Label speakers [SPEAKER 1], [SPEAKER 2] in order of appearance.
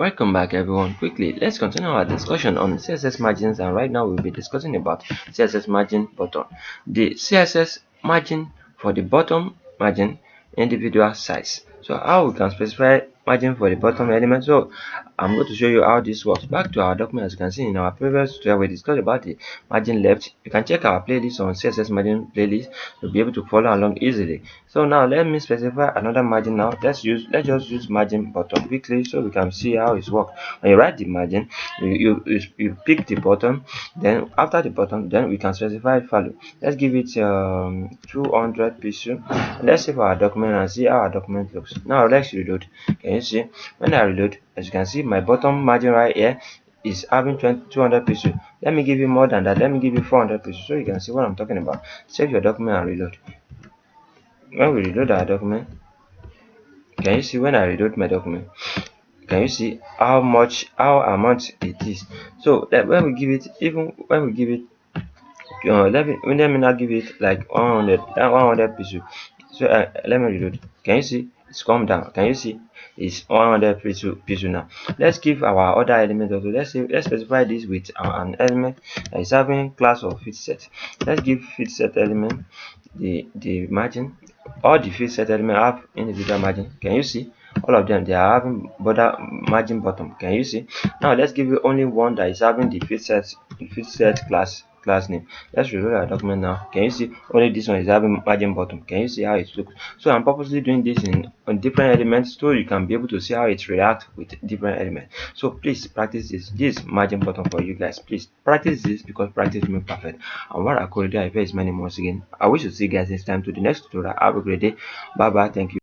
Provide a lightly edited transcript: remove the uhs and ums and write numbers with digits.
[SPEAKER 1] Welcome back everyone. Quickly, let's continue our discussion on CSS margins, and right now we'll be discussing about CSS margin button. The CSS margin for the bottom margin individual size. So how we can specify margin for the bottom element. So I'm going to show you how this works. Back to our document. As you can see in our previous tutorial, we discussed about the margin left. You can check our playlist on CSS margin playlist to be able to follow along easily. So now let me specify another margin. Now let's just use margin bottom quickly so we can see how it works. When you write the margin, you pick the bottom, then after the bottom, then we can specify value. Let's give it 200 pixels. Let's save our document and see how our document looks. Now let's reload. Can you see when I reload? As you can see, my bottom margin right here is having 200 pixels. Let me give you more than that. Let me give you 400 pixels so you can see what I'm talking about. Save your document and reload. When we reload our document, can you see when I reload my document? Can you see how amount it is? So that when we give it, even when we give it, let me not give it like 100 pixels. So let me reload. Can you see it's come down? Can you see it's 100 pixels now? Let's give our other element also. Let's specify this with an element that is having class of fit set. Let's give fit set element the margin. All the fit set element have individual margin. Can you see? All of them, they are having border margin bottom. Can you see? Now let's give you only one that is having the fit set class name. Let's reload our document now. Can you see only this one is having margin bottom? Can you see how it looks? So I'm purposely doing this on different elements so you can be able to see how it reacts with different elements. So please practice this margin bottom for you guys. Please practice this because practice makes perfect. And what akorede is my name once again. I wish to see you guys next time to the next tutorial. Have a great day. Bye bye. Thank you.